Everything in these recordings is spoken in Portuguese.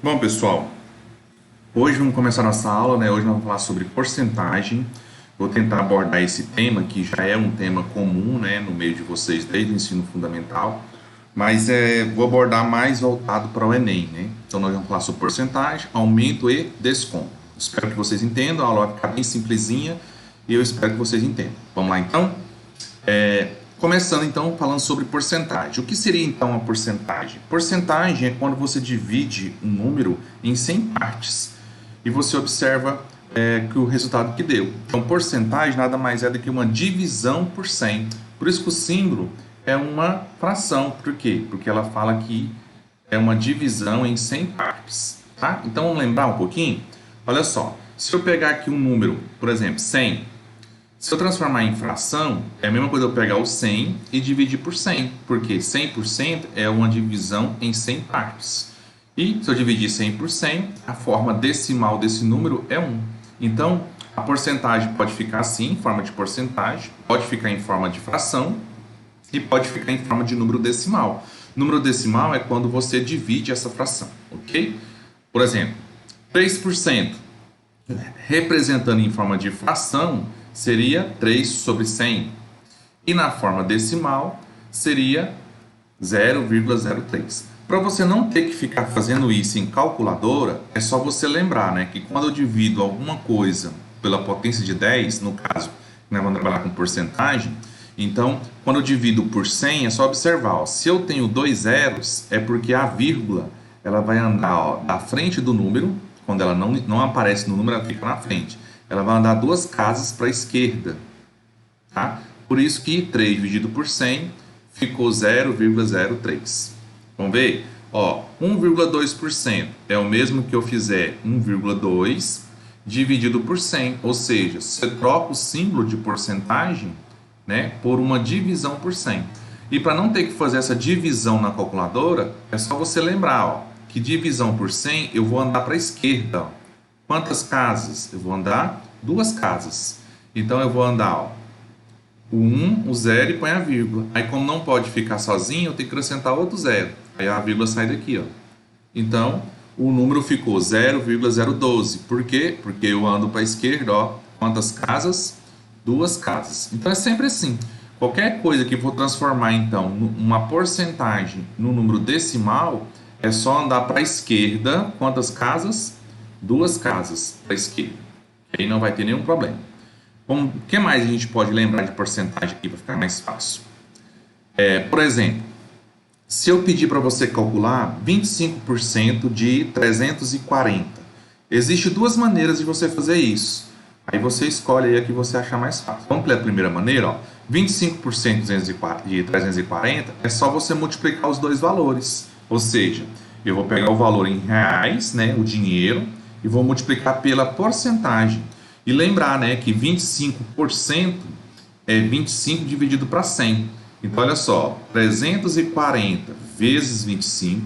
Bom, pessoal, hoje vamos começar nossa aula, né? Hoje nós vamos falar sobre porcentagem. Vou tentar abordar esse tema, que já é um tema comum, né, no meio de vocês desde o ensino fundamental, mas vou abordar mais voltado para o Enem, né? Então nós vamos falar sobre porcentagem, aumento e desconto. Espero que vocês entendam, a aula vai ficar bem simplesinha e eu espero que vocês entendam. Vamos lá então? Começando então falando sobre porcentagem. O que seria então a porcentagem? Porcentagem é quando você divide um número em 100 partes e você observa que o resultado que deu. Então, porcentagem nada mais é do que uma divisão por 100. Por isso que o símbolo é uma fração. Por quê? Porque ela fala que é uma divisão em 100 partes. Tá? Então, vamos lembrar um pouquinho? Olha só, se eu pegar aqui um número, por exemplo, 100, se eu transformar em fração, é a mesma coisa eu pegar o 100 e dividir por 100, porque 100% é uma divisão em 100 partes. E se eu dividir 100 por 100, a forma decimal desse número é 1. Então, a porcentagem pode ficar assim, em forma de porcentagem, pode ficar em forma de fração e pode ficar em forma de número decimal. Número decimal é quando você divide essa fração, ok? Por exemplo, 3%, representando em forma de fração, seria 3 sobre 100. E na forma decimal, seria 0,03. Para você não ter que ficar fazendo isso em calculadora, é só você lembrar, né, que quando eu divido alguma coisa pela potência de 10, no caso, nós vamos trabalhar com porcentagem, então, quando eu divido por 100, é só observar, ó, se eu tenho dois zeros, é porque a vírgula ela vai andar, ó, da frente do número, quando ela não aparece no número, ela fica na frente. Ela vai andar duas casas para a esquerda. Tá? Por isso que 3 dividido por 100 ficou 0,03. Vamos ver? Ó, 1,2% é o mesmo que eu fizer 1,2 dividido por 100. Ou seja, você troca o símbolo de porcentagem, né, por uma divisão por 100. E para não ter que fazer essa divisão na calculadora, é só você lembrar, ó, que divisão por 100 eu vou andar para a esquerda. Ó. Quantas casas? Eu vou andar duas casas. Então eu vou andar, ó, o 1, o 0 e põe a vírgula. Aí como não pode ficar sozinho, eu tenho que acrescentar outro 0. Aí a vírgula sai daqui, ó. Então o número ficou 0,012. Por quê? Porque eu ando para a esquerda, ó. Quantas casas? Duas casas. Então é sempre assim. Qualquer coisa que for transformar então uma porcentagem no número decimal, é só andar para a esquerda. Quantas casas? Duas casas para a esquerda. Aí não vai ter nenhum problema. O que mais a gente pode lembrar de porcentagem aqui para ficar mais fácil? Por exemplo, se eu pedir para você calcular 25% de 340, existem duas maneiras de você fazer isso. Aí você escolhe aí a que você achar mais fácil. Vamos pela primeira maneira, ó. 25% de 340 é só você multiplicar os dois valores. Ou seja, eu vou pegar o valor em reais, né, o dinheiro, e vou multiplicar pela porcentagem. E lembrar, né, que 25% é 25 dividido para 100. Então, olha só, 340 vezes 25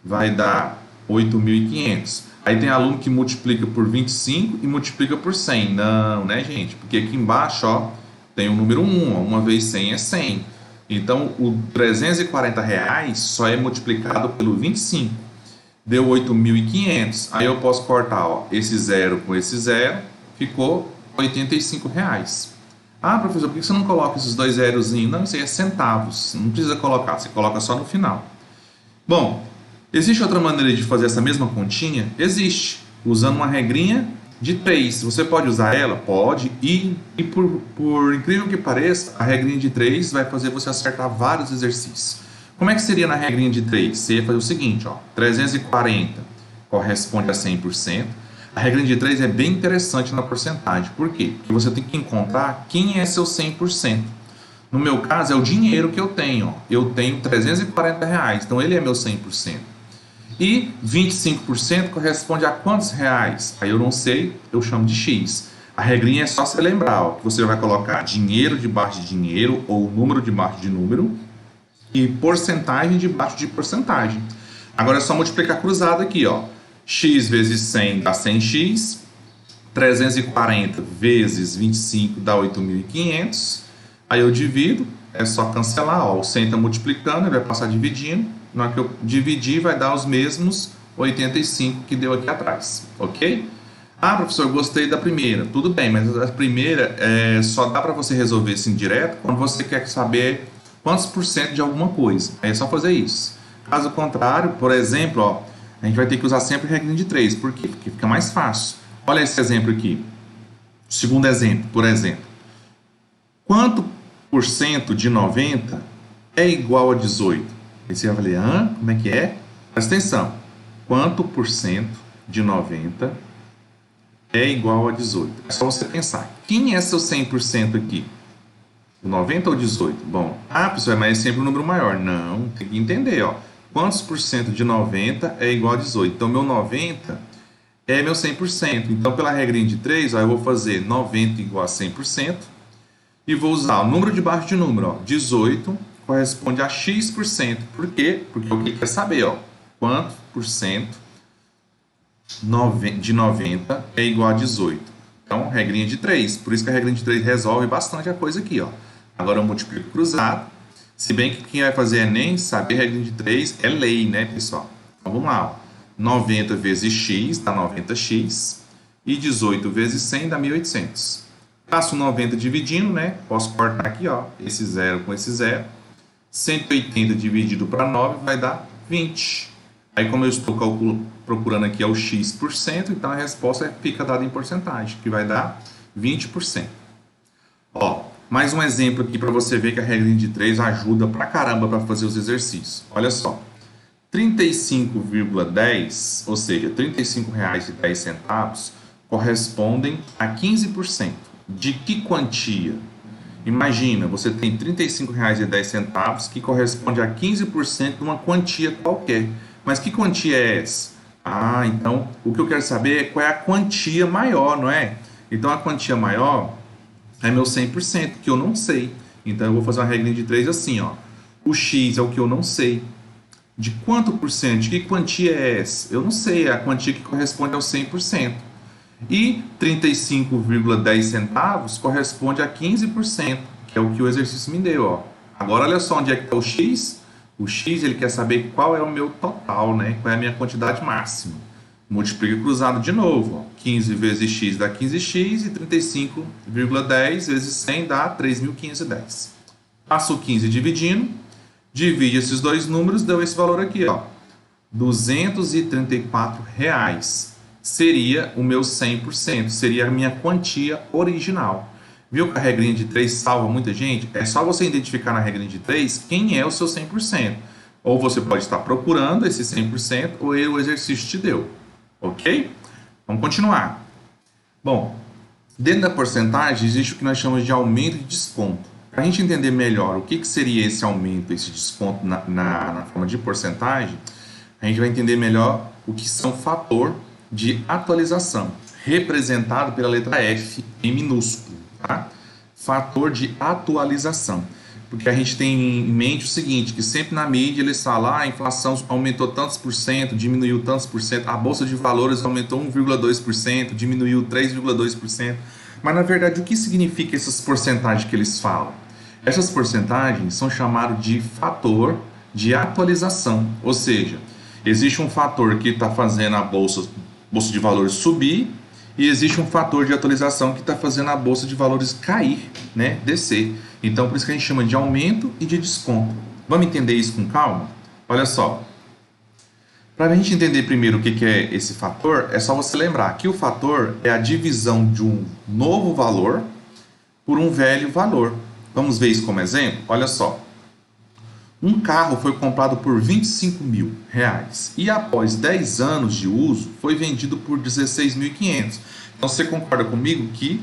vai dar 8.500. Aí tem aluno que multiplica por 25 e multiplica por 100. Não, né, gente? Porque aqui embaixo, ó, tem o número 1. Ó, 1 vezes 100 é 100. Então, o R$340 só é multiplicado pelo 25. Deu 8.500. Aí eu posso cortar, ó, esse zero com esse zero, ficou R$85. Ah, professor, por que você não coloca esses dois zerozinhos? Não, isso aí é centavos. Não precisa colocar, você coloca só no final. Bom, existe outra maneira de fazer essa mesma continha? Existe, usando uma regrinha de 3. Você pode usar ela? Pode. E por incrível que pareça, a regrinha de 3 vai fazer você acertar vários exercícios. Como é que seria na regrinha de 3? Você ia fazer o seguinte, ó, 340 corresponde a 100%. A regrinha de 3 é bem interessante na porcentagem. Por quê? Porque você tem que encontrar quem é seu 100%. No meu caso, é o dinheiro que eu tenho. Ó. Eu tenho R$340, então ele é meu 100%. E 25% corresponde a quantos reais? Aí eu não sei, eu chamo de X. A regrinha é só você lembrar, ó, que você vai colocar dinheiro debaixo de dinheiro ou número debaixo de número e porcentagem debaixo de porcentagem. Agora é só multiplicar cruzado aqui, ó. X vezes 100 dá 100x, 340 vezes 25 dá 8.500. Aí eu divido, é só cancelar, ó, o 100 está multiplicando, ele vai passar dividindo. Na hora que eu dividir, vai dar os mesmos 85 que deu aqui atrás, ok? Ah, professor, gostei da primeira. Tudo bem, mas a primeira só dá para você resolver assim direto quando você quer saber quantos por cento de alguma coisa. Aí é só fazer isso. Caso contrário, por exemplo, ó, a gente vai ter que usar sempre a regra de 3. Por quê? Porque fica mais fácil. Olha esse exemplo aqui. Segundo exemplo, por exemplo. Quanto por cento de 90 é igual a 18? Aí você vai falar, como é que é? Presta atenção. Quanto por cento de 90 é igual a 18? É só você pensar. Quem é seu 100% aqui? 90 ou 18? Bom, professor, mas é sempre um número maior. Não, tem que entender, ó. Quantos por cento de 90 é igual a 18? Então, meu 90 é meu 100%. Então, pela regrinha de 3, ó, eu vou fazer 90 igual a 100% e vou usar o número debaixo de número, ó. 18 corresponde a x%. Por quê? Porque o que quer saber, ó, quanto por cento de 90 é igual a 18. Então, regrinha de 3. Por isso que a regrinha de 3 resolve bastante a coisa aqui, ó. Agora eu multiplico cruzado. Se bem que quem vai fazer Enem saber a regrinha de 3 é lei, né, pessoal? Então, vamos lá, ó. 90 vezes x dá 90x. E 18 vezes 100 dá 1.800. Faço 90 dividindo, né? Posso cortar aqui, ó. Esse 0 com esse 0. 180 dividido para 9 vai dar 20. Aí, como eu estou procurando aqui é o x%, então a resposta fica dada em porcentagem, que vai dar 20%. Ó, mais um exemplo aqui para você ver que a regra de 3 ajuda pra caramba para fazer os exercícios. Olha só, 35,10, ou seja, R$ 35,10 correspondem a 15%. De que quantia? Imagina, você tem R$ 35,10 que corresponde a 15% de uma quantia qualquer. Mas que quantia é essa? Então o que eu quero saber é qual é a quantia maior, não é? Então a quantia maior é meu 100%, que eu não sei. Então eu vou fazer uma regrinha de 3 assim, ó. O x é o que eu não sei. De quanto por cento? De que quantia é essa? Eu não sei, é a quantia que corresponde ao 100%. E 35,10 corresponde a 15%, que é o que o exercício me deu, ó. Agora olha só onde é que está o x. O x ele quer saber qual é o meu total, né? Qual é a minha quantidade máxima. Multiplica cruzado de novo. Ó. 15 vezes x dá 15x e 35,10 vezes 100 dá 3.510. Passo o 15 dividindo. Divide esses dois números, deu esse valor aqui, ó. R$ 234 seria o meu 100%, seria a minha quantia original. Viu que a regrinha de 3 salva muita gente? É só você identificar na regrinha de 3 quem é o seu 100%. Ou você pode estar procurando esse 100% ou o exercício te deu. Ok? Vamos continuar. Bom, dentro da porcentagem existe o que nós chamamos de aumento e desconto. Para a gente entender melhor o que seria esse aumento, esse desconto na forma de porcentagem, a gente vai entender melhor o que são fator de atualização, representado pela letra F em minúsculo. Tá? Fator de atualização. Porque a gente tem em mente o seguinte, que sempre na mídia eles falam, a inflação aumentou tantos por cento, diminuiu tantos por cento, a bolsa de valores aumentou 1,2%, diminuiu 3,2%. Mas na verdade o que significa essas porcentagens que eles falam? Essas porcentagens são chamadas de fator de atualização, ou seja, existe um fator que está fazendo a bolsa de valores subir e existe um fator de atualização que está fazendo a bolsa de valores cair, né, descer. Então, por isso que a gente chama de aumento e de desconto. Vamos entender isso com calma? Olha só. Para a gente entender primeiro o que é esse fator, é só você lembrar que o fator é a divisão de um novo valor por um velho valor. Vamos ver isso como exemplo? Olha só. Um carro foi comprado por R$ 25.000 e após 10 anos de uso foi vendido por R$ 16.500. Então você concorda comigo que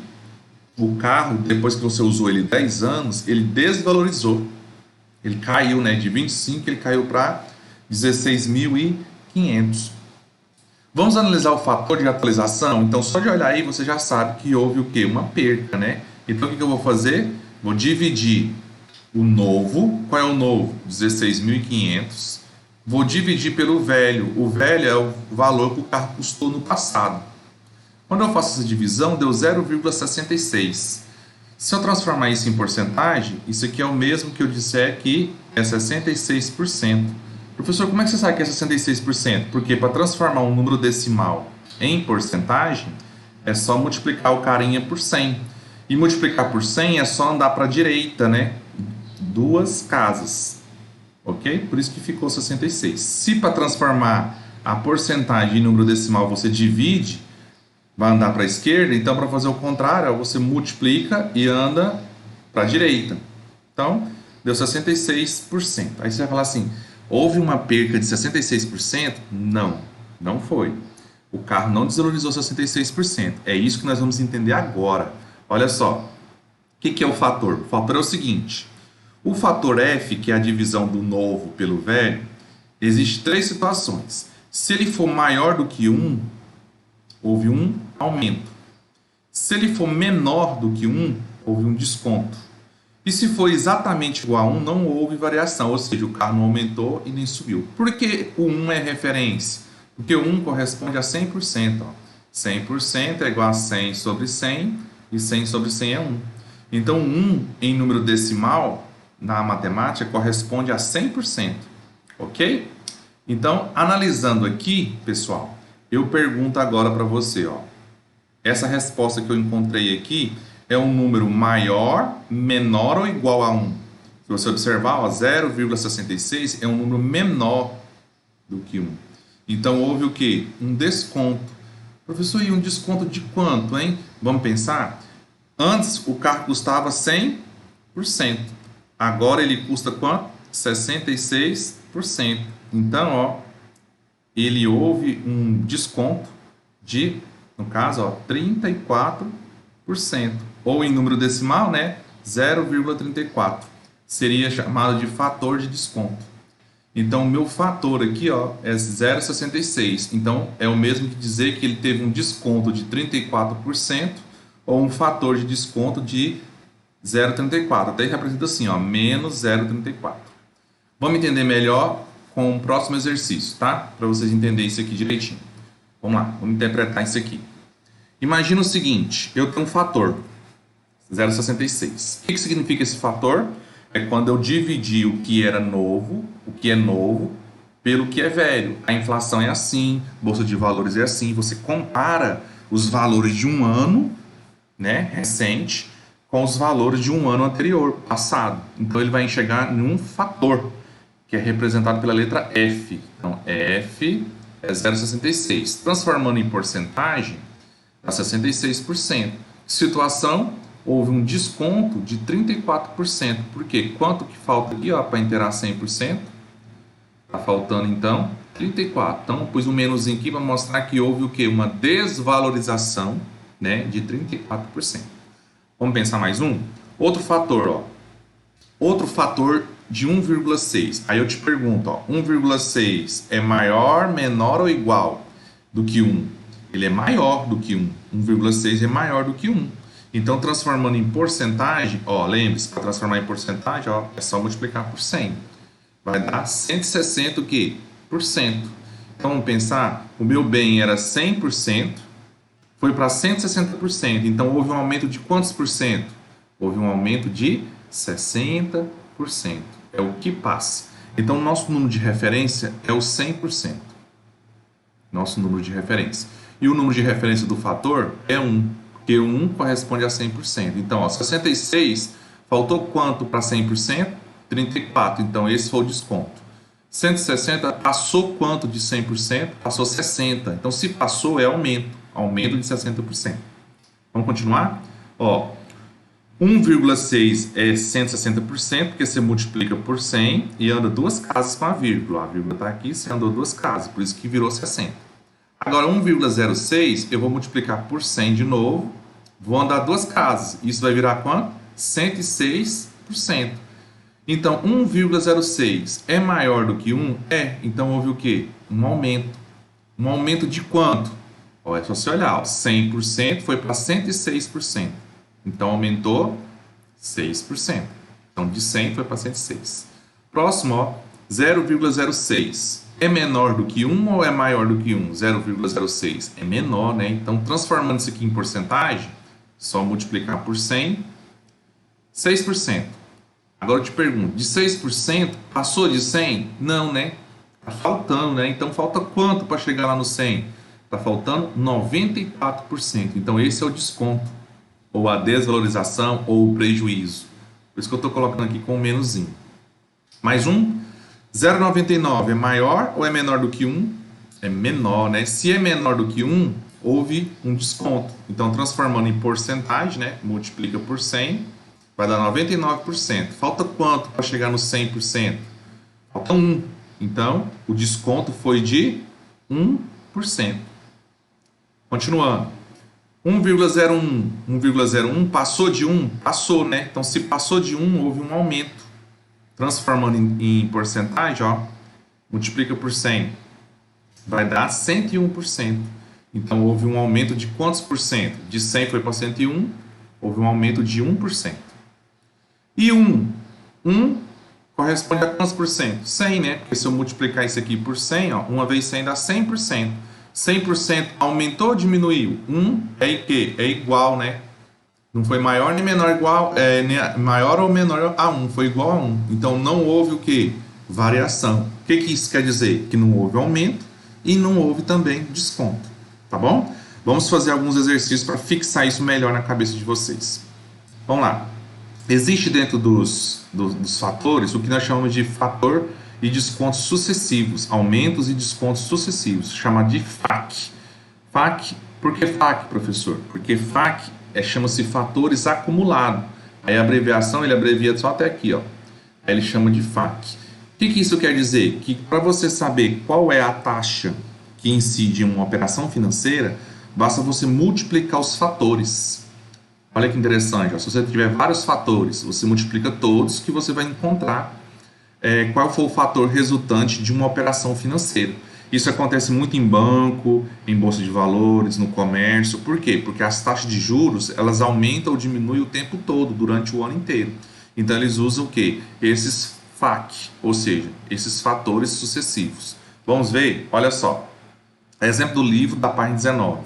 o carro, depois que você usou ele 10 anos, ele desvalorizou. Ele caiu, né? De 25 ele caiu para 16.500. Vamos analisar o fator de atualização? Então só de olhar aí você já sabe que houve o quê? Uma perca, né? Então o que eu vou fazer? Vou dividir o novo. Qual é o novo? 16.500. Vou dividir pelo velho. O velho é o valor que o carro custou no passado. Quando eu faço essa divisão, deu 0,66. Se eu transformar isso em porcentagem, isso aqui é o mesmo que eu disser que é 66%. Professor, como é que você sabe que é 66%? Porque para transformar um número decimal em porcentagem, é só multiplicar o carinha por 100. E multiplicar por 100 é só andar para a direita, né? Duas casas. Ok? Por isso que ficou 66. Se para transformar a porcentagem em número decimal você divide, vai andar para a esquerda, então para fazer o contrário, você multiplica e anda para a direita. Então, deu 66%. Aí você vai falar assim, houve uma perca de 66%? Não, não foi. O carro não desvalorizou 66%. É isso que nós vamos entender agora. Olha só, o que é o fator? O fator é o seguinte, o fator F, que é a divisão do novo pelo velho, existe três situações. Se ele for maior do que 1, houve um aumento. Se ele for menor do que 1, houve um desconto. E se for exatamente igual a 1, não houve variação, ou seja, o carro não aumentou e nem subiu. Por que o 1 é referência? Porque o 1 corresponde a 100%. 100% é igual a 100 sobre 100, e 100 sobre 100 é 1. Então, 1 em número decimal, na matemática, corresponde a 100%. Ok? Então, analisando aqui, pessoal, eu pergunto agora para você, ó. Essa resposta que eu encontrei aqui é um número maior, menor ou igual a 1? Se você observar, 0,66 é um número menor do que 1. Então, houve o quê? Um desconto. Professor, e um desconto de quanto, hein? Vamos pensar? Antes, o carro custava 100%. Agora, ele custa quanto? 66%. Então, ó, ele houve um desconto de, no caso, ó, 34%. Ou em número decimal, né, 0,34. Seria chamado de fator de desconto. Então, o meu fator aqui, ó, é 0,66. Então, é o mesmo que dizer que ele teve um desconto de 34% ou um fator de desconto de 0,34. Até representa assim, ó, menos 0,34. Vamos entender melhor com o próximo exercício, tá? Para vocês entenderem isso aqui direitinho. Vamos lá, vamos interpretar isso aqui. Imagina o seguinte, eu tenho um fator, 0,66. O que significa esse fator? É quando eu dividi o que era novo, o que é novo, pelo que é velho. A inflação é assim, bolsa de valores é assim. Você compara os valores de um ano, né, recente, com os valores de um ano anterior, passado. Então ele vai enxergar em um fator, que é representado pela letra F. Então F é 0,66. Transformando em porcentagem, dá 66%. Situação, houve um desconto de 34%. Por quê? Quanto que falta aqui para inteirar 100%? Está faltando, então, 34%. Então, pus um menuzinho aqui para mostrar que houve o quê? Uma desvalorização, né, de 34%. Vamos pensar mais um? Outro fator, ó. Outro fator de 1,6. Aí eu te pergunto, ó, 1,6 é maior, menor ou igual do que 1? Ele é maior do que 1. 1,6 é maior do que 1. Então, transformando em porcentagem, ó, lembre-se, para transformar em porcentagem, ó, é só multiplicar por 100. Vai dar 160 o quê? Por cento. Então, vamos pensar, o meu bem era 100%, foi para 160%. Então, houve um aumento de quantos por cento? Houve um aumento de 60%. É o que passa. Então, nosso número de referência é o 100%. Nosso número de referência. E o número de referência do fator é 1, porque o 1 corresponde a 100%. Então, ó, 66, faltou quanto para 100%? 34, então esse foi o desconto. 160, passou quanto de 100%? Passou 60. Então, se passou, é aumento. Aumento de 60%. Vamos continuar? Ó, 1,6 é 160%, porque você multiplica por 100 e anda duas casas com a vírgula. A vírgula está aqui, você andou duas casas, por isso que virou 60. Agora, 1,06 eu vou multiplicar por 100 de novo, vou andar duas casas. Isso vai virar quanto? 106%. Então, 1,06 é maior do que 1? É. Então, houve o quê? Um aumento. Um aumento de quanto? Ó, é só você olhar, ó, 100% foi para 106%. Então, aumentou 6%. Então, de 100 foi para 106. Próximo, ó, 0,06. É menor do que 1 ou é maior do que 1? 0,06 é menor, né? Então, transformando isso aqui em porcentagem, só multiplicar por 100, 6%. Agora eu te pergunto, de 6% passou de 100? Não, né? Tá faltando, né? Então falta quanto para chegar lá no 100? Tá faltando 94%. Então esse é o desconto, ou a desvalorização, ou o prejuízo. Por isso que eu estou colocando aqui com um menuzinho. Mais um. 0,99 é maior ou é menor do que 1? É menor, né? Se é menor do que 1, houve um desconto. Então, transformando em porcentagem, né? Multiplica por 100, vai dar 99%. Falta quanto para chegar no 100%? Falta 1. Então, o desconto foi de 1%. Continuando. 1,01. 1,01 passou de 1? Passou, né? Então, se passou de 1, houve um aumento. Transformando em porcentagem, ó, multiplica por 100, vai dar 101%. Então, houve um aumento de quantos por cento? De 100 foi para 101, houve um aumento de 1%. E 1 corresponde a quantos por cento? 100, né? Porque se eu multiplicar isso aqui por 100, ó, uma vez 100 dá 100%. 100% aumentou ou diminuiu? 1 é quê? É igual, né? Não foi maior nem menor igual, maior ou menor a 1, foi igual a 1. Então não houve o que? Variação. O que isso quer dizer? Que não houve aumento e não houve também desconto. Tá bom? Vamos fazer alguns exercícios para fixar isso melhor na cabeça de vocês. Vamos lá. Existe dentro dos fatores o que nós chamamos de fator e descontos sucessivos, aumentos e descontos sucessivos, chamado de FAC. FAC, por que FAC, professor? Porque FAC chama-se fatores acumulados. Aí a abreviação, ele abrevia só até aqui, ó. Aí ele chama de FAC. O que isso quer dizer? Que para você saber qual é a taxa que incide em uma operação financeira, basta você multiplicar os fatores. Olha que interessante, ó. Se você tiver vários fatores, você multiplica todos que você vai encontrar qual foi o fator resultante de uma operação financeira. Isso acontece muito em banco, em bolsa de valores, no comércio. Por quê? Porque as taxas de juros, elas aumentam ou diminuem o tempo todo, durante o ano inteiro. Então eles usam o quê? Esses FAC, ou seja, esses fatores sucessivos. Vamos ver? Olha só. Exemplo do livro da página 19.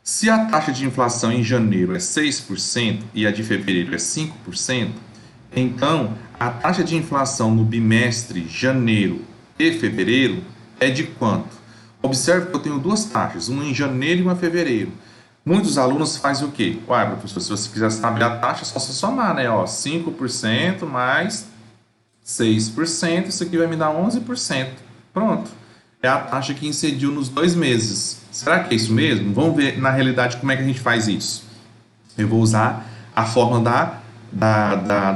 Se a taxa de inflação em janeiro é 6% e a de fevereiro é 5%, então a taxa de inflação no bimestre janeiro e fevereiro é de quanto? Observe que eu tenho duas taxas, uma em janeiro e uma em fevereiro. Muitos alunos fazem o quê? Ué, professor, se você quiser saber a taxa, é só você somar, né? Ó, 5% mais 6%, isso aqui vai me dar 11%. Pronto. É a taxa que incidiu nos 2 meses. Será que é isso mesmo? Vamos ver na realidade como é que a gente faz isso. Eu vou usar a fórmula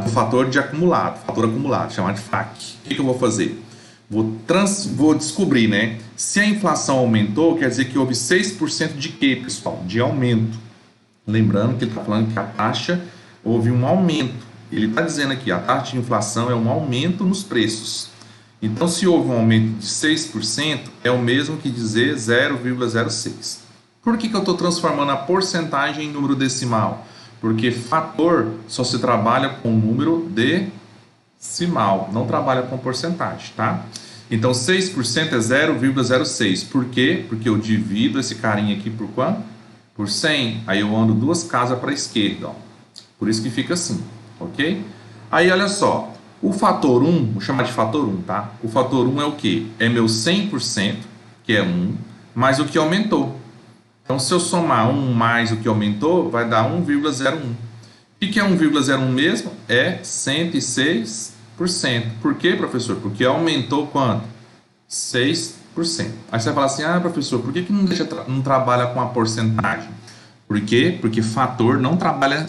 do fator acumulado, chamado de FAC. O que eu vou fazer? Vou descobrir, né? Se a inflação aumentou, quer dizer que houve 6% de quê, pessoal? De aumento. Lembrando que ele está falando que a taxa houve um aumento. Ele está dizendo aqui, a taxa de inflação é um aumento nos preços. Então, se houve um aumento de 6%, é o mesmo que dizer 0,06. Por que eu estou transformando a porcentagem em número decimal? Porque fator só se trabalha com número decimal, não trabalha com porcentagem, tá? Então, 6% é 0,06. Por quê? Porque eu divido esse carinha aqui por quanto? Por 100. Aí eu ando 2 casas para a esquerda, ó. Por isso que fica assim, ok? Aí, olha só. O fator 1, vou chamar de fator 1, tá? O fator 1 é o quê? É meu 100%, que é 1, mais o que aumentou. Então, se eu somar 1 mais o que aumentou, vai dar 1,01. O que é 1,01 mesmo? É 106%. Por quê, professor? Porque aumentou quanto? 6%. Aí você vai falar assim, professor, por que não trabalha com a porcentagem? Por quê? Porque fator não trabalha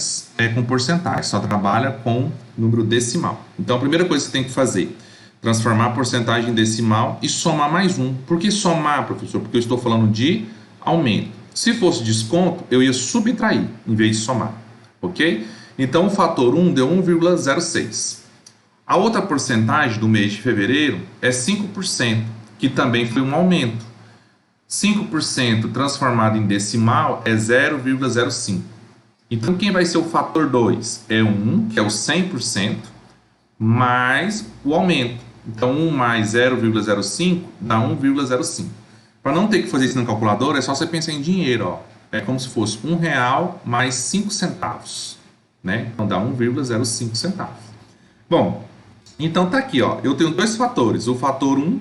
com porcentagem, só trabalha com número decimal. Então, a primeira coisa que você tem que fazer, transformar a porcentagem em decimal e somar mais 1. Por que somar, professor? Porque eu estou falando de aumento. Se fosse desconto, eu ia subtrair, em vez de somar, ok? Então, o fator 1 deu 1,06. A outra porcentagem do mês de fevereiro é 5%, que também foi um aumento. 5% transformado em decimal é 0,05. Então, quem vai ser o fator 2? É 1, que é o 100%, mais o aumento. Então, 1 mais 0,05 dá 1,05. Para não ter que fazer isso na calculadora, é só você pensar em dinheiro, ó. É como se fosse R$1 mais 5 centavos, né? Então, dá 1,05 centavos. Bom, então tá aqui, ó. Eu tenho dois fatores, o fator 1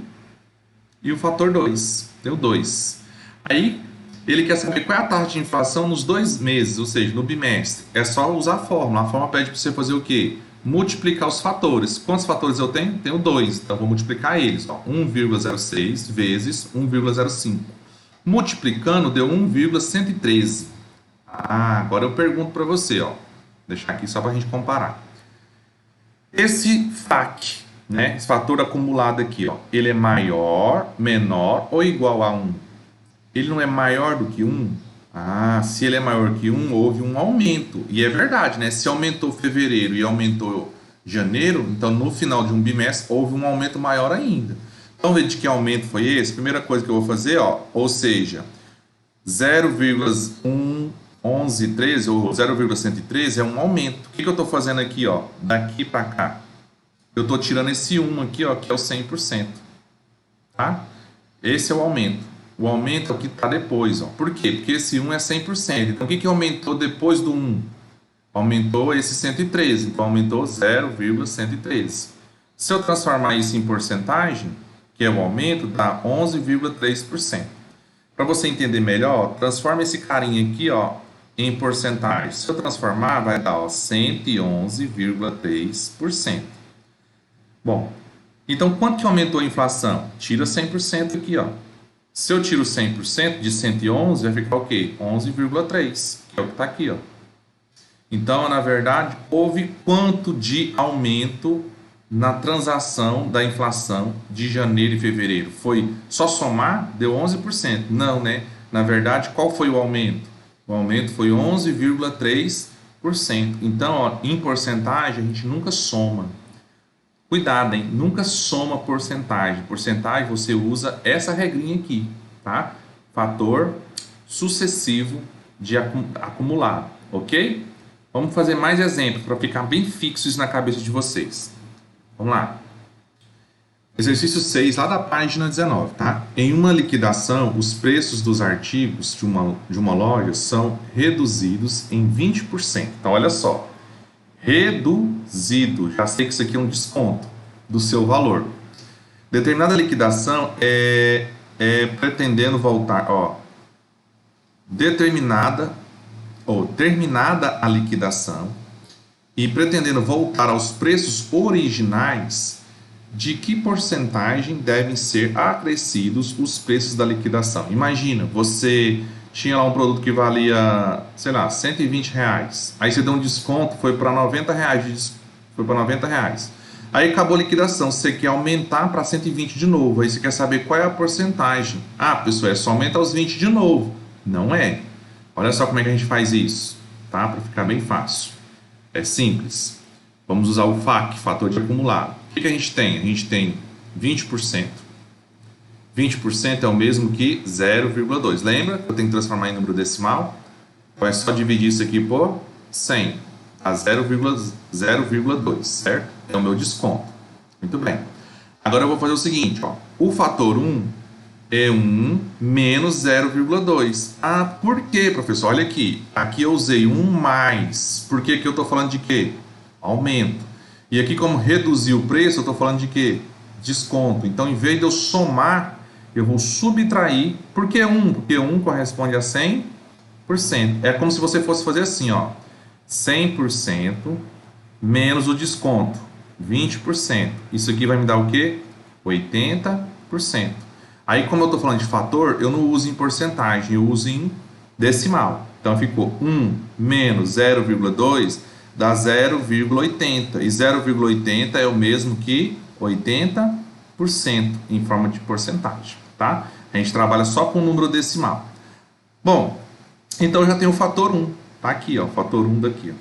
e o fator 2. Deu 2. Aí, ele quer saber qual é a taxa de inflação nos 2 meses, ou seja, no bimestre. É só usar a fórmula. A fórmula pede para você fazer o quê? Multiplicar os fatores. Quantos fatores eu tenho? Tenho 2. Então, vou multiplicar eles. 1,06 vezes 1,05. Multiplicando, deu 1,113. Ah, agora eu pergunto para você. Vou deixar aqui só para a gente comparar. Esse FAC, né, esse fator acumulado aqui, ele é maior, menor ou igual a 1? Ele não é maior do que 1? Ah, se ele é maior que 1, houve um aumento. E é verdade, né? Se aumentou fevereiro e aumentou janeiro, então no final de um bimestre houve um aumento maior ainda. Então, ver de que aumento foi esse? Primeira coisa que eu vou fazer, ou seja, 0,1113 ou 0,113 é um aumento. O que eu estou fazendo aqui, daqui para cá? Eu estou tirando esse 1 aqui, que é o 100%. Tá? Esse é o aumento. O aumento é o que está depois. Por quê? Porque esse 1 é 100%. Então, o que aumentou depois do 1? Aumentou esse 113. Então, aumentou 0,113. Se eu transformar isso em porcentagem, que é o aumento, dá 11,3%. Para você entender melhor, transforma esse carinha aqui em porcentagem. Se eu transformar, vai dar 111,3%. Bom, então quanto que aumentou a inflação? Tira 100% aqui. Se eu tiro 100% de 111, vai ficar o quê? 11,3%, que é o que está aqui. Então, na verdade, houve quanto de aumento na transação da inflação de janeiro e fevereiro? Foi só somar? Deu 11%. Não, né? Na verdade, qual foi o aumento? O aumento foi 11,3%. Então, em porcentagem, a gente nunca soma. Cuidado, hein? Nunca soma porcentagem. Porcentagem você usa essa regrinha aqui, tá? Fator sucessivo de acumulado, ok? Vamos fazer mais exemplos para ficar bem fixo isso na cabeça de vocês. Vamos lá. Exercício 6, lá da página 19, tá? Em uma liquidação, os preços dos artigos de uma loja são reduzidos em 20%. Então, olha só. Reduzido. Já sei que isso aqui é um desconto do seu valor. Determinada liquidação é pretendendo voltar, terminada a liquidação e pretendendo voltar aos preços originais, de que porcentagem devem ser acrescidos os preços da liquidação? Imagina, você tinha lá um produto que valia, sei lá, R$120. Aí você deu um desconto, foi para R$90. Foi para R$90. Aí acabou a liquidação, você quer aumentar para 120 de novo. Aí você quer saber qual é a porcentagem. Ah, pessoal, é só aumentar os 20 de novo. Não é. Olha só como é que a gente faz isso, tá? Para ficar bem fácil. É simples. Vamos usar o FAC, fator de acumulado. O que a gente tem? A gente tem 20%. 20% é o mesmo que 0,2. Lembra que eu tenho que transformar em número decimal? Então é só dividir isso aqui por 100. A 0,2, certo? É o meu desconto. Muito bem. Agora eu vou fazer o seguinte, o fator 1 é 1 menos 0,2. Ah, por quê, professor? Olha aqui. Aqui eu usei 1 mais. Por que que eu estou falando de quê? Aumento. E aqui, como reduzir o preço, eu estou falando de quê? Desconto. Então, em vez de eu somar, eu vou subtrair. Por que 1? Porque 1 corresponde a 100%. É como se você fosse fazer assim, 100% menos o desconto, 20%. Isso aqui vai me dar o quê? 80%. Aí, como eu estou falando de fator, eu não uso em porcentagem, eu uso em decimal. Então, ficou 1 menos 0,2 dá 0,80. E 0,80 é o mesmo que 80% em forma de porcentagem, tá? A gente trabalha só com o número decimal. Bom, então já tem o fator 1. Tá aqui, o fator 1 daqui. O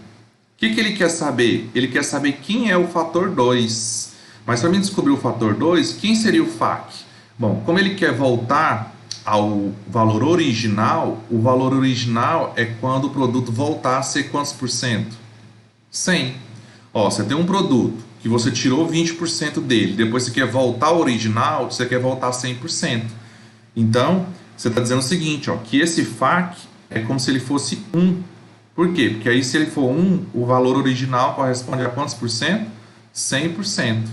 que ele quer saber? Ele quer saber quem é o fator 2. Mas para mim descobrir o fator 2, quem seria o FAC? Bom, como ele quer voltar ao valor original, o valor original é quando o produto voltar a ser quantos por cento? 100. Você tem um produto que você tirou 20% dele, depois você quer voltar ao original, você quer voltar a 100%. Então, você está dizendo o seguinte, que esse FAC é como se ele fosse 1. Por quê? Porque aí se ele for 1, o valor original corresponde a quantos por cento? 100%.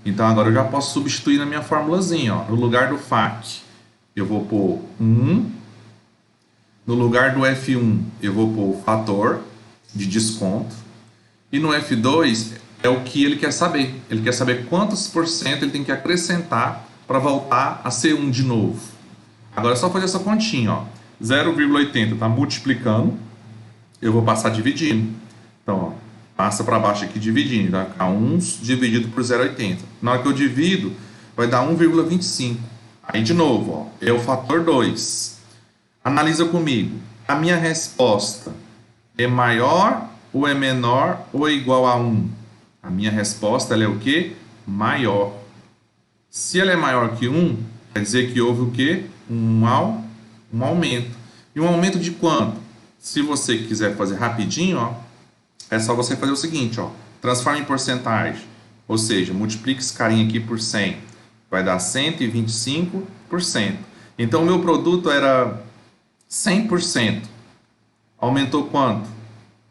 Então agora eu já posso substituir na minha formulazinha, ó. No lugar do FAC, eu vou pôr 1. No lugar do F1, eu vou pôr o fator de desconto. E no F2 é o que ele quer saber. Ele quer saber quantos por cento ele tem que acrescentar para voltar a ser 1 de novo. Agora é só fazer essa continha, ó. 0,80 está multiplicando, eu vou passar dividindo. Então, ó, passa para baixo aqui dividindo, vai ficar 1 dividido por 0,80. Na hora que eu divido, vai dar 1,25. Aí de novo, ó, é o fator 2. Analisa comigo. A minha resposta é maior ou é menor ou é igual a 1? A minha resposta ela é o quê? Maior. Se ela é maior que 1, quer dizer que houve o quê? Um aumento. E um aumento de quanto? Se você quiser fazer rapidinho, ó, é só você fazer o seguinte, ó, transforma em porcentagem. Ou seja, multiplique esse carinha aqui por 100. Vai dar 125%. Então, o meu produto era 100%. Aumentou quanto?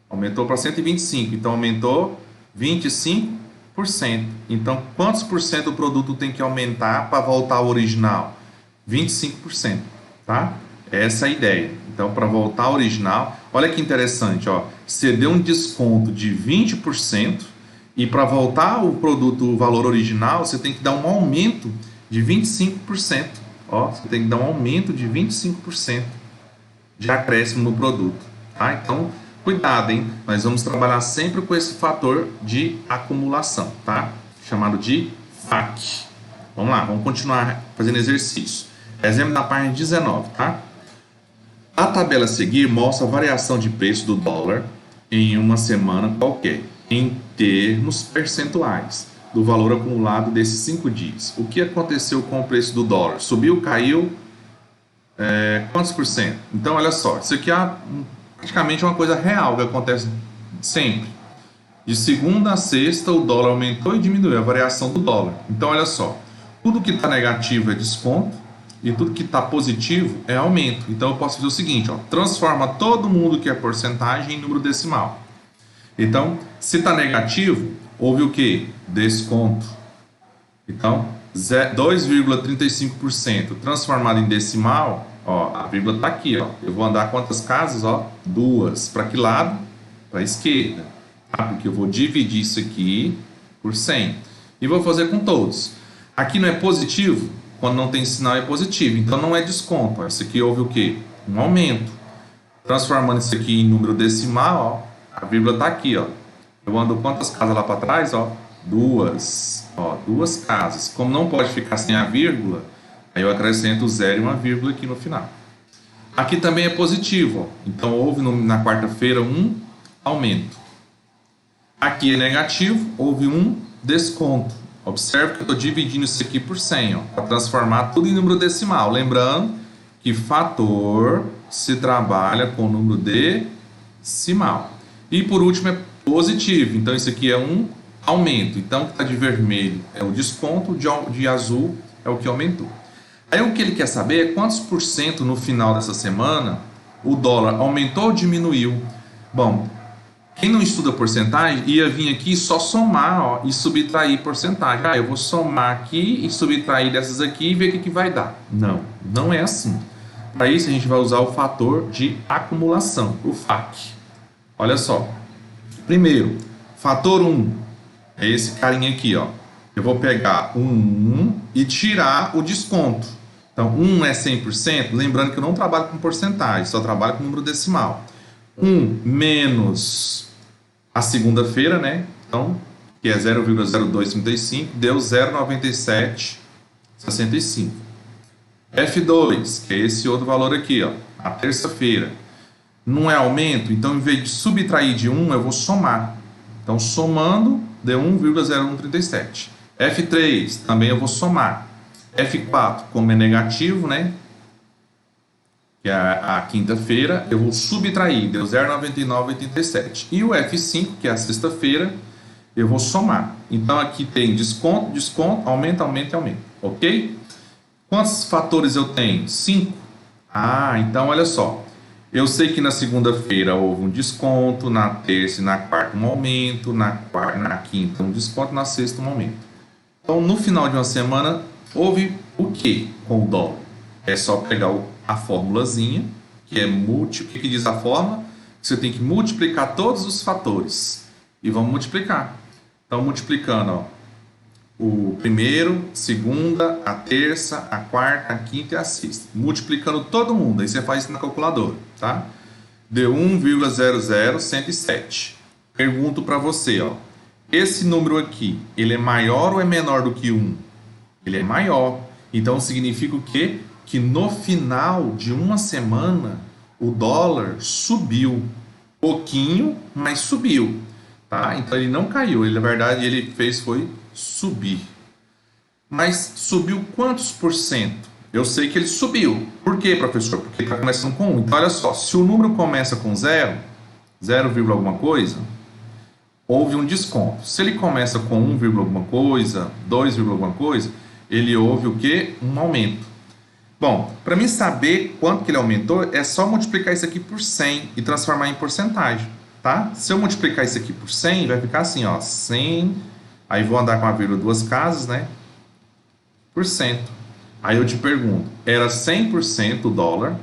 Aumentou para 125%. Então, aumentou 25%. Então, quantos por cento o produto tem que aumentar para voltar ao original? 25%, tá? Essa é a ideia. Então, para voltar ao original, olha que interessante, ó. Você deu um desconto de 20% e para voltar o produto, o valor original, você tem que dar um aumento de 25%. Ó, você tem que dar um aumento de 25% de acréscimo no produto, tá? Então, cuidado, hein? Nós vamos trabalhar sempre com esse fator de acumulação, tá? Chamado de FAC. Vamos lá, vamos continuar fazendo exercício. Exemplo da página 19, tá? A tabela a seguir mostra a variação de preço do dólar em uma semana qualquer, em termos percentuais, do valor acumulado desses 5 dias. O que aconteceu com o preço do dólar? Subiu, caiu? Quantos por cento? Então, olha só, isso aqui é praticamente uma coisa real que acontece sempre. De segunda a sexta, o dólar aumentou e diminuiu, a variação do dólar. Então, olha só, tudo que está negativo é desconto e tudo que está positivo é aumento. Então, eu posso fazer o seguinte, ó, transforma todo mundo que é porcentagem em número decimal. Então, se está negativo, houve o quê? Desconto. Então, 2,35% transformado em decimal, ó, a vírgula está aqui, ó. Eu vou andar quantas casas? Ó, 2. Para que lado? Para a esquerda. Tá? Porque eu vou dividir isso aqui por 100. E vou fazer com todos. Aqui não é positivo? Quando não tem sinal é positivo. Então não é desconto. Ó. Isso aqui houve o quê? Um aumento. Transformando isso aqui em número decimal, ó, a vírgula está aqui, ó. Eu ando quantas casas lá para trás? Ó, 2. Ó, 2 casas. Como não pode ficar sem a vírgula, aí eu acrescento o 0 e uma vírgula aqui no final. Aqui também é positivo, ó. Então houve na quarta-feira um aumento. Aqui é negativo, houve um desconto. Observe que eu estou dividindo isso aqui por 100, para transformar tudo em número decimal. Lembrando que fator se trabalha com número decimal. E por último é positivo, então isso aqui é um aumento. Então o que está de vermelho é o desconto, de azul é o que aumentou. Aí o que ele quer saber é quantos por cento no final dessa semana o dólar aumentou ou diminuiu. Bom, quem não estuda porcentagem ia vir aqui só somar, ó, e subtrair porcentagem. Ah, eu vou somar aqui e subtrair dessas aqui e ver o que vai dar. Não, não é assim. Para isso a gente vai usar o fator de acumulação, o FAC. Olha só. Primeiro, fator 1 é esse carinha aqui, ó. Eu vou pegar um 1 e tirar o desconto. Então, 1 é 100%, lembrando que eu não trabalho com porcentagem, só trabalho com número decimal. 1 menos a segunda-feira, né? Então, que é 0,0235, deu 0,9765. F2, que é esse outro valor aqui, ó, a terça-feira. Não é aumento, então em vez de subtrair de 1, eu vou somar. Então, somando, deu 1,0137. F3, também eu vou somar. F4, como é negativo, né? Que é a quinta-feira, eu vou subtrair, deu 0,9987. E o F5, que é a sexta-feira, eu vou somar. Então, aqui tem desconto, desconto, aumenta, aumenta e aumenta. Ok? Quantos fatores eu tenho? 5. Ah, então olha só. Eu sei que na segunda-feira houve um desconto, na terça e na quarta um aumento, na quarta, na quinta um desconto, na sexta um aumento. Então, no final de uma semana, houve o que com o dólar? É só pegar a formulazinha, que é o que diz a fórmula? Você tem que multiplicar todos os fatores. E vamos multiplicar. Então, multiplicando, ó, o primeiro, segunda, a terça, a quarta, a quinta e a sexta. Multiplicando todo mundo. Aí você faz isso na calculadora, tá? Deu 1,00107. Pergunto para você, ó. Esse número aqui, ele é maior ou é menor do que 1? Ele é maior. Então, significa o quê? Que no final de uma semana, o dólar subiu. Pouquinho, mas subiu. Tá? Então, ele não caiu. Ele, na verdade, ele foi subir. Mas subiu quantos por cento? Eu sei que ele subiu. Por quê, professor? Porque está começando com 1. Então, olha só. Se o número começa com 0, 0, alguma coisa, houve um desconto. Se ele começa com 1, alguma coisa, 2, alguma coisa, ele houve o quê? Um aumento. Bom, para mim saber quanto que ele aumentou, é só multiplicar isso aqui por 100 e transformar em porcentagem, tá? Se eu multiplicar isso aqui por 100, vai ficar assim, ó, 100, aí vou andar com a vírgula duas casas, né? Por cento. Aí eu te pergunto, era 100% o dólar,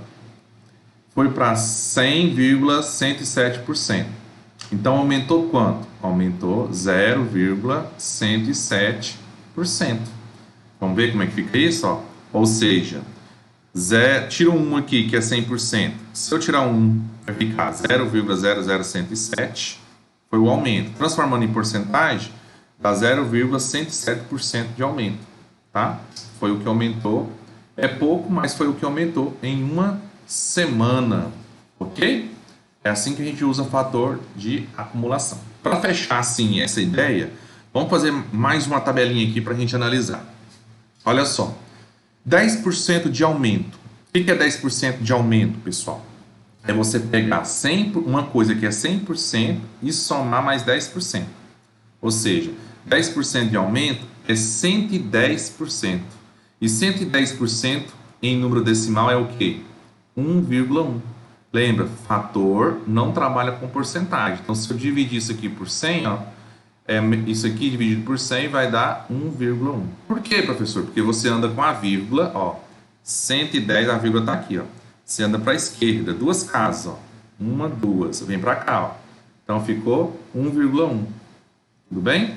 foi para 100,107%. Então, aumentou quanto? Aumentou 0,107%. Vamos ver como é que fica isso? Ó? Ou seja, tira um aqui, que é 100%. Se eu tirar um, vai ficar 0,00107. Foi o aumento. Transformando em porcentagem, dá 0,107% de aumento. Tá? Foi o que aumentou. É pouco, mas foi o que aumentou em uma semana. Ok? É assim que a gente usa fator de acumulação. Para fechar assim essa ideia, vamos fazer mais uma tabelinha aqui para a gente analisar. Olha só, 10% de aumento. O que é 10% de aumento, pessoal? É você pegar 100, uma coisa que é 100% e somar mais 10%. Ou seja, 10% de aumento é 110%. E 110% em número decimal é o quê? 1,1. Lembra, fator não trabalha com porcentagem. Então, se eu dividir isso aqui por 100, ó, isso aqui dividido por 100 vai dar 1,1. Por quê, professor? Porque você anda com a vírgula, ó, 110, a vírgula está aqui, ó. Você anda para a esquerda, duas casas, ó. Uma, duas. Vem para cá, ó. Então, ficou 1,1. Tudo bem?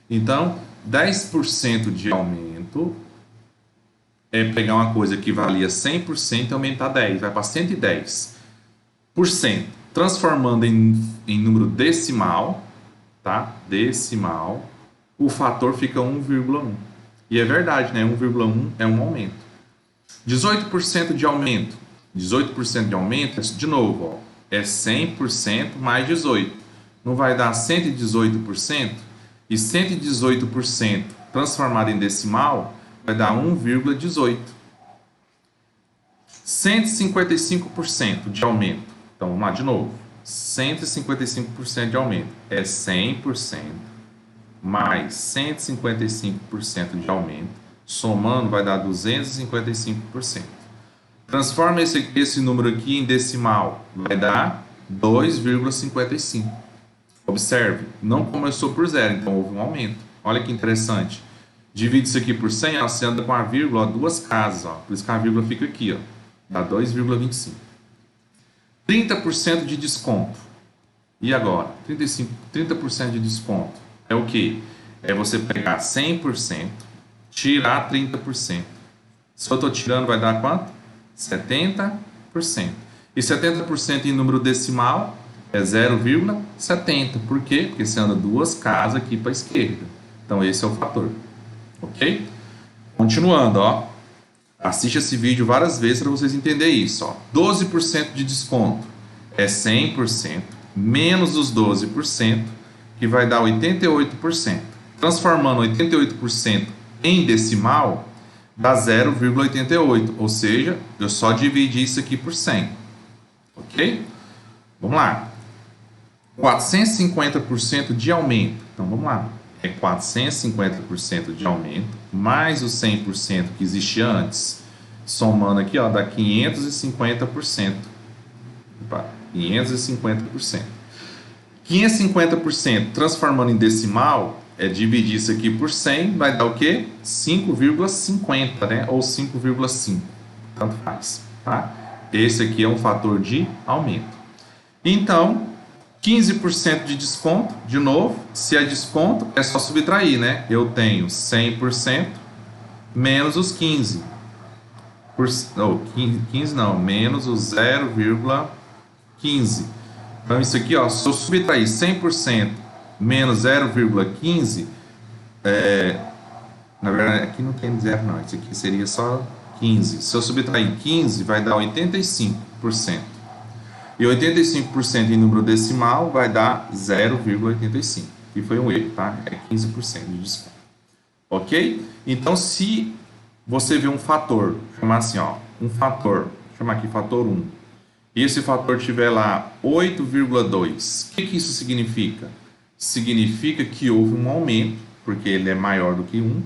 Então, 10% de aumento é pegar uma coisa que valia 100% e aumentar 10. Vai para 110%. Transformando em número decimal, tá? Decimal, o fator fica 1,1. E é verdade, né? 1,1 é um aumento. 18% de aumento. 18% de aumento, de novo, ó, é 100% mais 18. Não vai dar 118%? E 118% transformado em decimal vai dar 1,18. 155% de aumento. Então, vamos lá de novo. 155% de aumento é 100% mais 155% de aumento. Somando, vai dar 255%. Transforma esse número aqui em decimal. Vai dar 2,55. Observe, não começou por zero, então houve um aumento. Olha que interessante. Divide isso aqui por 100, ó, você anda com a vírgula, ó, duas casas. Ó, por isso que a vírgula fica aqui. Ó, dá 2,25. 30% de desconto. E agora? 30% de desconto é o quê? É você pegar 100%, tirar 30%. Se eu estou tirando, vai dar quanto? 70%. E 70% em número decimal é 0,70. Por quê? Porque você anda duas casas aqui para a esquerda. Então, esse é o fator. Ok? Continuando, ó. Assiste esse vídeo várias vezes para vocês entenderem isso. Ó. 12% de desconto é 100%, menos os 12%, que vai dar 88%. Transformando 88% em decimal, dá 0,88. Ou seja, eu só dividi isso aqui por 100. Ok? Vamos lá. 450% de aumento. Então, vamos lá. É 450% de aumento, mais os 100% que existia antes, somando aqui, ó, dá 550%. Opa, 550%. 550% transformando em decimal, dividir isso aqui por 100, vai dar o quê? 5,50, né? Ou 5,5, tanto faz, tá? Esse aqui é um fator de aumento. Então, 15% de desconto, de novo, se é desconto, é só subtrair, né? Eu tenho 100% menos os 15. Não, 15 não, menos o 0,15. Então, isso aqui, ó, se eu subtrair 100% menos 0,15, na verdade, aqui não tem zero, não. Isso aqui seria só 15. Se eu subtrair 15, vai dar 85%. E 85% em número decimal vai dar 0,85. E foi um erro, tá? É 15% de desconto. Ok? Então, se você vê um fator, chamar assim, ó, um fator, vou chamar aqui fator 1, e esse fator tiver lá 8,2, o que isso significa? Significa que houve um aumento, porque ele é maior do que 1,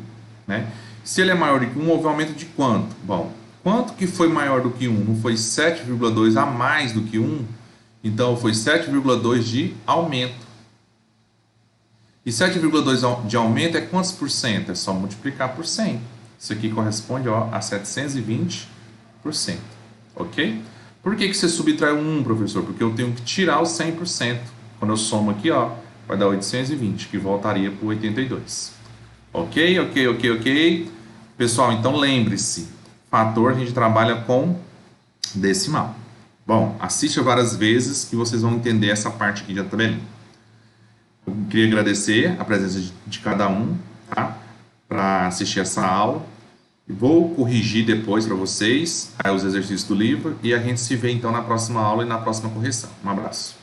né? Se ele é maior do que 1, houve um aumento de quanto? Bom, quanto que foi maior do que 1? Não foi 7,2 a mais do que 1? Então, foi 7,2 de aumento. E 7,2 de aumento é quantos por cento? É só multiplicar por 100. Isso aqui corresponde, ó, a 720%. Ok? Por que você subtrai um 1, professor? Porque eu tenho que tirar os 100%. Quando eu somo aqui, ó, vai dar 820, que voltaria para o 82. Ok, ok, ok, ok. Pessoal, então lembre-se, fator a gente trabalha com decimal. Bom, assista várias vezes que vocês vão entender essa parte aqui da tabelinha. Eu queria agradecer a presença de cada um, tá? Para assistir essa aula. Vou corrigir depois para vocês os exercícios do livro e a gente se vê então na próxima aula e na próxima correção. Um abraço.